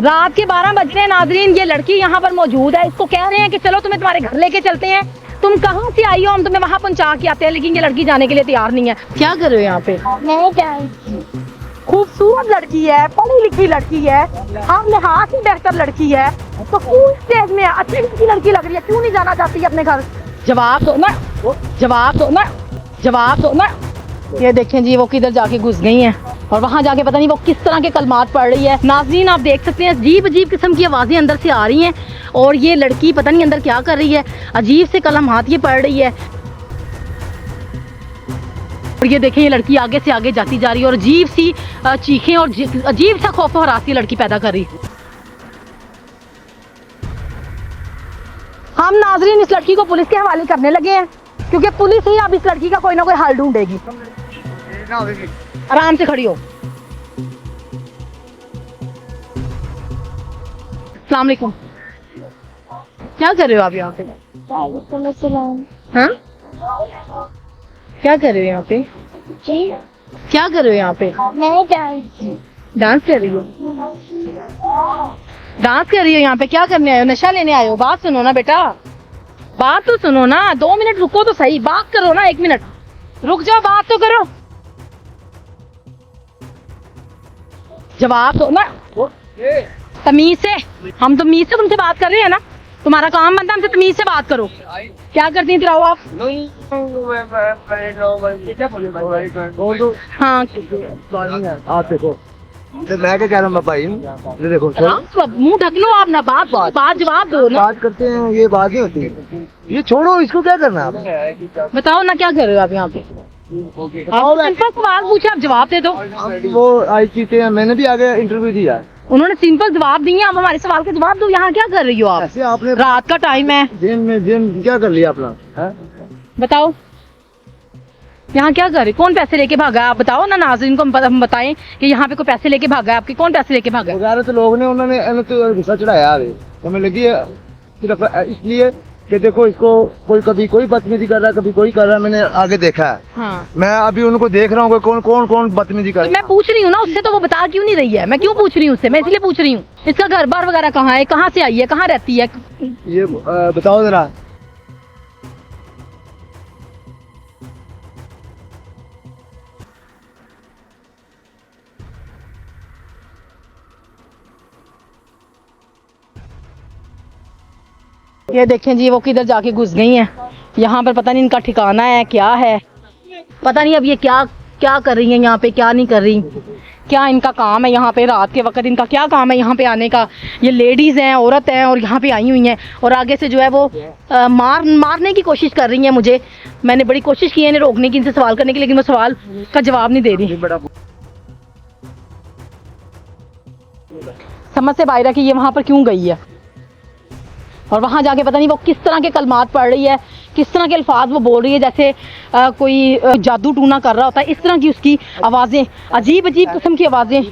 रात के 12 बज रहे हैं नाजरीन, ये लड़की यहाँ पर मौजूद है। इसको कह रहे हैं कि चलो तुम्हें तुम्हारे घर लेके चलते हैं, तुम कहाँ से आई हो, हम तुम्हें वहाँ पहुँचा के आते हैं। लेकिन ये लड़की जाने के लिए तैयार नहीं है। क्या कर रहे हो यहाँ पे? नहीं जानती। खूबसूरत लड़की है, पढ़ी लिखी लड़की है, हम लिहाज से बेहतर लड़की है, तो क्यों स्टेज में अच्छी लड़की लग रही है, क्यों नहीं जाना चाहती अपने घर? जवाब दो ना, जवाब दो ना, जवाब दो ना। ये देखें जी, वो किधर जाके घुस गई हैं और वहाँ जाके पता नहीं वो किस तरह के कलमात पढ़ रही है। नाज़रीन आप देख सकते हैं, अजीब अजीब किस्म की आवाज़ें अंदर से आ रही हैं और ये लड़की पता नहीं अंदर क्या कर रही है, अजीब से कलमात ये पढ़ रही है। और ये देखें, ये लड़की आगे से आगे जाती जा रही है और अजीब सी चीखें और अजीब सा खौफ और हरास लड़की पैदा कर रही है। हम नाज़रीन इस लड़की को पुलिस के हवाले करने लगे हैं, क्योंकि पुलिस ही अब इस लड़की का कोई ना कोई हल ढूंढेगी। आराम से खड़ी हो। अस्सलाम वालेकुम। क्या कर रहे हो आप यहाँ पे? हाँ, क्या कर रहे हो यहाँ पे? क्या कर रहे हो यहाँ पे? नहीं जानती। डांस कर रही हो? डांस कर रही हो यहाँ पे? क्या करने आए हो? नशा लेने आए हो? बात सुनो ना बेटा, बात तो सुनो ना। 2 मिनट रुको तो सही, बात करो ना। 1 मिनट रुक जाओ, बात तो करो। जवाब दो ना तमीज से। हम तमीज से तुमसे बात कर रहे हैं ना, तुम्हारा काम बनता है हमसे तमीज से बात करो। क्या करती हैं फिर आप? हाँ, आप देखो, मैं क्या कह रहा हूँ भाई, ये देखो मुंह ढक लो आप ना, बात जवाब दो ना। बात करते हैं, ये बात नहीं होती है। ये छोड़ो, इसको क्या करना है आप? बताओ ना, क्या कर रहे हो आप यहाँ पे? सिंपल सवाल पूछा, आप जवाब दे दो। वो आई चीजें मैंने भी आगे इंटरव्यू दिया, उन्होंने सिंपल जवाब दिए, आप हमारे सवाल के जवाब दो। यहाँ क्या कर रही हो आप? ऐसे आपने रात का टाइम है, जिम क्या कर लिया अपना है? बताओ यहाँ क्या कर रहे? कौन पैसे लेके भागा है? आप बताओ ना, नाज़रीन को हम बताएं कि यहाँ पे कोई पैसे लेके भागा है आपके। कौन पैसे लेके भागा है? वगैरह तो लोग ने उन्होंने तो गुस्सा चढ़ाया है, हमें लगी है सिर्फ इसलिए कि देखो इसको कोई कभी कोई बदतमीजी कर रहा है, कभी कोई कर रहा है। मैंने आगे देखा है। हाँ, मैं अभी उनको देख रहा हूँ कौन कौन कौन बदतमीजी कर तो रहा मैं पूछ रही हूँ ना उससे, तो वो बता क्यों नहीं रही है? मैं क्यों पूछ रही हूँ उससे? मैं इसलिए पूछ रही हूँ, इसका घर बार वगैरह कहाँ है, कहाँ से आई है, कहाँ रहती है? ये बताओ जरा। ये देखें जी, वो किधर जाके घुस गई हैं। यहाँ पर पता नहीं इनका ठिकाना है क्या है, पता नहीं अब ये क्या क्या कर रही हैं यहाँ पे, क्या नहीं कर रही, क्या इनका काम है यहाँ पे। रात के वक्त इनका क्या काम है यहाँ पे आने का? ये लेडीज़ हैं, औरत हैं और यहाँ पे आई हुई हैं और आगे से जो है वो मारने की कोशिश कर रही हैं मुझे। मैंने बड़ी कोशिश की है इन्हें रोकने की, इनसे सवाल करने की, लेकिन वो सवाल का जवाब नहीं दे रही। समझ से बाहर है कि ये वहाँ पर क्यों गई है और वहाँ जाके पता नहीं वो किस तरह के कलमात पढ़ रही है, किस तरह के अल्फाज वो बोल रही है, जैसे कोई जादू टूना कर रहा होता है। इस तरह की उसकी आवाज़ें, अजीब अजीब किस्म की आवाज़ें,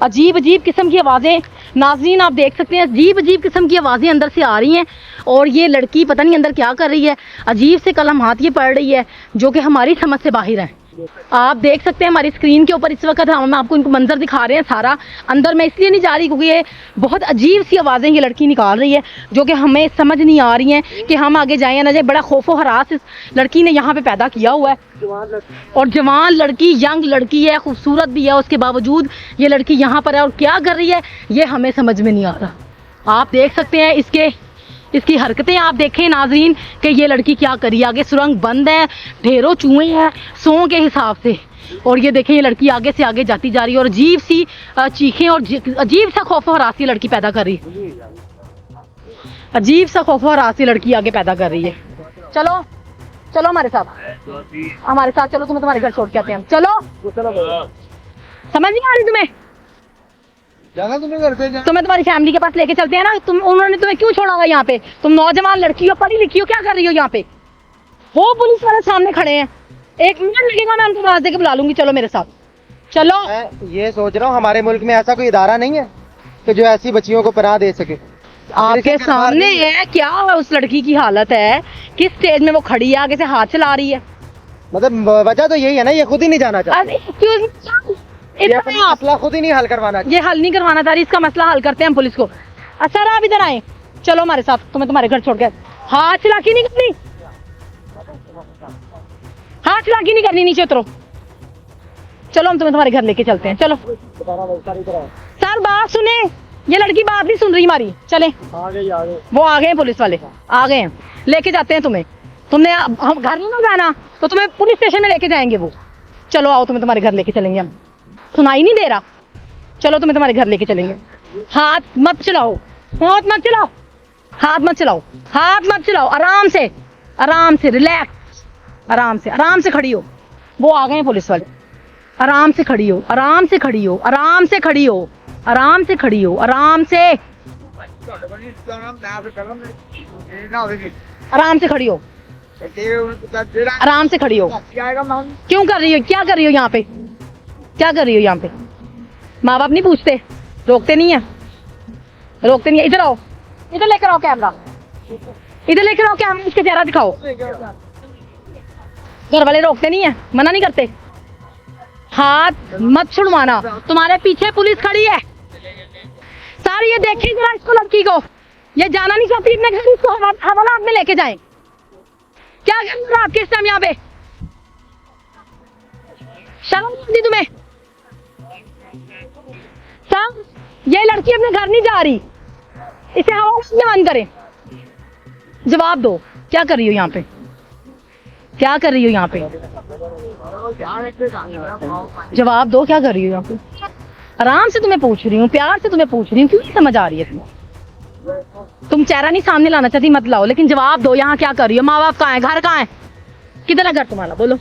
अजीब अजीब किस्म की आवाज़ें। नाज़रीन आप देख सकते हैं, अजीब अजीब किस्म की आवाज़ें अंदर से आ रही हैं और ये लड़की पता नहीं अंदर क्या कर रही है, अजीब से कलमात ये पढ़ रही है जो कि हमारी समझ से बाहर है। आप देख सकते हैं हमारी स्क्रीन के ऊपर इस वक्त हम आपको इनको मंजर दिखा रहे हैं सारा। अंदर मैं इसलिए नहीं जा रही क्योंकि ये बहुत अजीब सी आवाज़ें ये लड़की निकाल रही है जो कि हमें समझ नहीं आ रही हैं कि हम आगे जाएं या ना जाए। बड़ा खौफ और हरास इस लड़की ने यहाँ पे पैदा किया हुआ है और जवान लड़की, यंग लड़की है, खूबसूरत भी है, उसके बावजूद ये लड़की यहाँ पर है और क्या कर रही है ये हमें समझ में नहीं आ रहा। आप देख सकते हैं इसकी हरकतें आप देखें नाजरीन कि ये लड़की क्या करी। आगे सुरंग बंद है, ढेरों चूहे हैं सौ के हिसाब से और ये देखें ये लड़की आगे से आगे जाती जा रही है और अजीब सी चीखें और अजीब सा खौफ और हरास लड़की पैदा कर रही है। अजीब सा खौफ और हरास लड़की आगे पैदा कर रही है। चलो चलो हमारे साथ चलो, तुम्हें तुम्हारे घर छोड़ के आते हैं हम। चलो, समझ नहीं आ रही तुम्हें? जाना तुम्हें घर पे, तुम्हें तुम्हारी फैमिली के पास लेके चलते हैं ना। उन्होंने तुम्हें क्यों छोड़ा हुआ यहाँ पे? तुम नौजवान लड़की हो, पढ़ी लिखी हो, क्या कर रही हो यहाँ पे? वो पुलिस वाले सामने खड़े हैं, 1 मिनट लगेगा, मैं उनको आवाज देके बुला लूंगी। चलो मेरे साथ चलो। मैं ये सोच रहा हूँ हमारे मुल्क में ऐसा कोई इदारा नहीं है कि जो ऐसी बच्चियों को पनाह दे सके। आपके सामने है क्या उस लड़की की हालत है, किस स्टेज में वो खड़ी है, आगे से हाथ चला रही है। मतलब वजह तो यही है ना, ये खुद ही नहीं जाना चाहती। इतना अपना आप मसला खुद ही नहीं हल करवाना। ये हल नहीं करवाना चाह रही, इसका मसला हल करते हैं हम पुलिस को। अच्छा आप इधर आए, चलो हमारे साथ, तुम्हें तुम्हारे घर छोड़ के। हाथ चलाकी नहीं करनी, हाथ चलाकी नहीं करनी, नीचे उतरो। चलो हम तुम्हें तुम्हारे घर लेके चलते हैं, चलो। सर बात सुने, ये लड़की बात नहीं सुन रही हमारी, चले। वो आ गए हैं, पुलिस वाले आ गए हैं, लेके जाते हैं तुम्हें। तुमने हम घर नहीं ना जाना तो तुम्हें पुलिस स्टेशन में लेके जाएंगे वो। चलो आओ, तुम्हें तुम्हारे घर लेके चलेंगे हम। सुनाई नहीं दे रहा, चलो तुम्हें तुम्हारे घर लेके चलेंगे। हाथ मत चलाओ, हाथ मत चलाओ, हाथ मत चलाओ, हाथ मत चलाओ, आराम से, आराम से, रिलैक्स, आराम से, आराम से खड़ी हो। वो आ गए हैं पुलिस वाले, आराम से खड़ी हो, आराम से खड़ी हो, आराम से खड़ी हो, आराम से खड़ी हो, आराम से, आराम से खड़ी हो, आराम से खड़ी हो। क्यों कर रही हो, क्या कर रही हो यहाँ पे, क्या कर रही हो यहाँ पे? माँ बाप नहीं पूछते, रोकते नहीं है, रोकते नहीं है। इधर आओ, इधर लेकर आओ कैमरा, इधर लेकर आओ कैमरा, इसके चेहरा दिखाओ। घर वाले रोकते नहीं है, मना नहीं करते। हाथ मत छुड़वाना, तुम्हारे पीछे पुलिस खड़ी है। सर ये देखिए जरा इसको, लड़की को, ये जाना नहीं चाहती अपने घर, इसको हवालात में लेके जाएं। क्या कर रहे हो रात के इस टाइम यहाँ पे? शर्म नहीं आती तुम्हें? सर ये लड़की अपने घर नहीं जा रही, इसे हवालात में बंद करें। जवाब दो, क्या कर रही हो यहाँ पे, क्या कर रही हो यहाँ पे? जवाब दो, क्या कर रही हो यहाँ पे? आराम से तुम्हें पूछ रही हूँ, प्यार से तुम्हें पूछ रही हूँ, क्यों नहीं समझ आ रही है तुम्हें? तुम चेहरा नहीं सामने लाना चाहती, मत लाओ, लेकिन जवाब दो, यहाँ क्या कर रही हो? माँ बाप कहाँ है, घर कहाँ है, किधर है घर तुम्हारा, बोलो।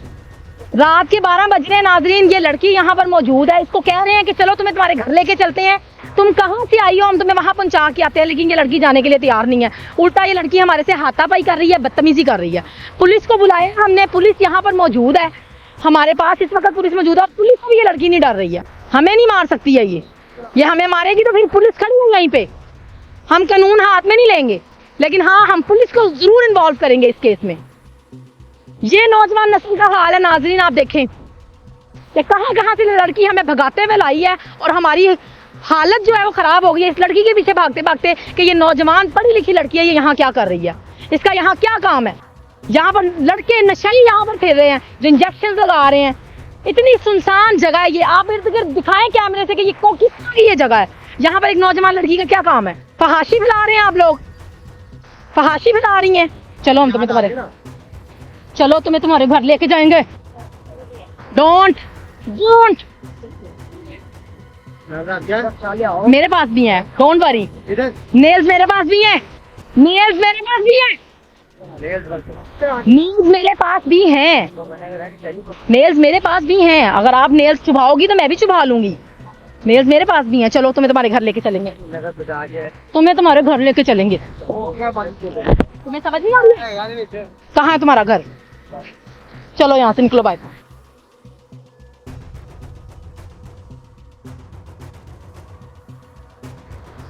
रात के 12 बज रहे हैं नाजरीन, ये लड़की यहाँ पर मौजूद है, इसको कह रहे हैं कि चलो तुम्हें तुम्हारे घर लेके चलते हैं। तुम कहाँ से आई हो, हम तुम्हें वहां पहुंचा के आते हैं, लेकिन ये लड़की जाने के लिए तैयार नहीं है। उल्टा ये लड़की हमारे से हाथापाई कर रही है, बदतमीजी कर रही है। पुलिस को बुलाया हमने, पुलिस यहाँ पर मौजूद है, हमारे पास इस वक्त पुलिस मौजूद है, और पुलिस को भी ये लड़की नहीं डर रही है। हमें नहीं मार सकती है ये हमें मारेगी तो फिर पुलिस खड़ी है यहीं पे, हम कानून हाथ में नहीं लेंगे, लेकिन हाँ हम पुलिस को जरूर इन्वॉल्व करेंगे इस केस में। ये नौजवान नस्ल का हाल है नाजरीन, आप देखें कि कहाँ से लड़की हमें भगाते हुए लाई है, और हमारी हालत जो है वो खराब हो गई है इस लड़की के पीछे भागते भागते कि ये नौजवान पढ़ी लिखी लड़की है, ये यहाँ क्या कर रही है, इसका यहाँ क्या काम है। यहाँ पर लड़के नशाई यहाँ पर फिर रहे हैं, जो इंजेक्शन लगा रहे हैं। इतनी सुनसान जगह है ये, आप इर्द गिर्द दिखाएं कैमरे से कि ये किस तरह की ये जगह है, यहाँ पर एक नौजवान लड़की का क्या काम है? फहाशी फैला रहे हैं आप लोग, फहाशी फैला रही हैं। चलो हम तुम्हें तुम्हारे, चलो तुम्हें तुम्हारे घर लेके जाएंगे। डोंट डोंट, मेरे पास भी है, डोंट वरी। नेल्स मेरे पास भी है, नेल्स मेरे पास भी है, नेल्स मेरे पास भी हैं, नेल्स मेरे पास भी हैं। अगर आप नेल्स चुभाओगी तो मैं भी चुभा लूंगी, नेल्स मेरे पास भी हैं। चलो तुम्हें तुम्हारे घर लेके चलेंगे, तुम्हें तुम्हारे घर लेके चलेंगे। तुम्हें समझ नहीं आ रही है? कहाँ है तुम्हारा घर? चलो यहाँ से निकलो बाय।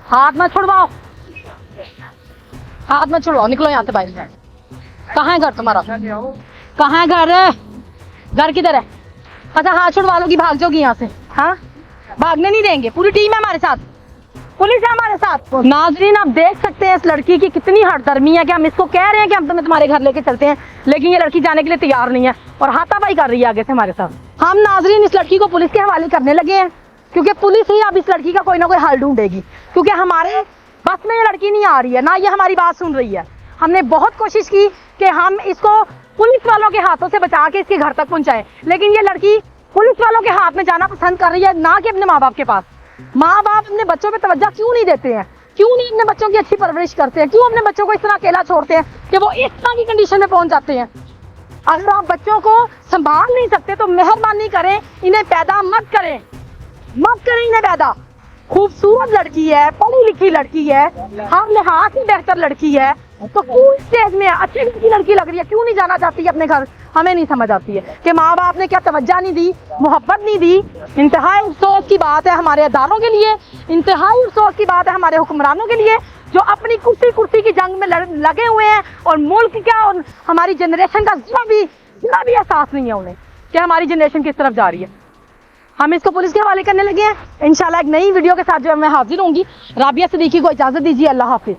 हाथ मत छुड़वाओ, हाथ मत छुड़वाओ, निकलो यहाँ से बाहर। कहाँ है घर तुम्हारा? कहाँ है घर? घर किधर है? अच्छा हाथ छुड़वा लोगी, भाग जाओगी यहाँ से? हाँ भागने नहीं देंगे, पूरी टीम है हमारे साथ, पुलिस है हमारे साथ। नाजरीन आप देख सकते हैं इस लड़की की कितनी हठधर्मी है कि हम इसको कह रहे हैं कि हम तुम्हें तुम्हारे घर लेके चलते हैं, लेकिन ये लड़की जाने के लिए तैयार नहीं है और हाथापाई कर रही है आगे से हमारे साथ। हम नाजरीन इस लड़की को पुलिस के हवाले करने लगे हैं, क्योंकि पुलिस ही अब इस लड़की का कोई ना कोई हल ढूंढेगी, क्योंकि हमारे बस में ये लड़की नहीं आ रही है, ना ये हमारी बात सुन रही है। हमने बहुत कोशिश की कि हम इसको पुलिस वालों के हाथों से बचा के इसके घर तक पहुंचाए, लेकिन ये लड़की पुलिस वालों के हाथ में जाना पसंद कर रही है, ना कि अपने माँ बाप के पास। माँ बाप अपने बच्चों पे तवज्जो क्यों नहीं देते हैं? क्यों नहीं अपने बच्चों की अच्छी परवरिश करते हैं? क्यों अपने बच्चों को इस तरह अकेला छोड़ते हैं कि वो इस तरह की कंडीशन में पहुंच जाते हैं? अगर आप बच्चों को संभाल नहीं सकते तो मेहरबानी करें इन्हें पैदा मत करें, मत करें इन्हें पैदा। खूबसूरत लड़की है, पढ़ी लिखी लड़की है, हर लिहाज से बेहतर लड़की है, तो क्यों स्टेज में अच्छी की लड़की लग रही है, क्यों नहीं जाना चाहती है अपने घर? हमें नहीं समझ आती है कि माँ बाप ने क्या तवज्जो नहीं दी, मोहब्बत नहीं दी। इंतहाई अफसोस की बात है हमारे अदारों के लिए, इंतहाई अफसोस की बात है हमारे हुक्मरानों के लिए, जो अपनी कुर्सी की जंग में लगे हुए हैं और मुल्क क्या और हमारी जनरेशन का जरा भी एहसास नहीं है उन्हें कि हमारी जनरेशन किस तरफ जा रही है। हम इसको पुलिस के हवाले करने लगे हैं। इंशाल्लाह एक नई वीडियो के साथ जो है मैं हाजिर होंगी। राबिया सिद्दीकी को इजाजत दीजिए। अल्लाह हाफिज।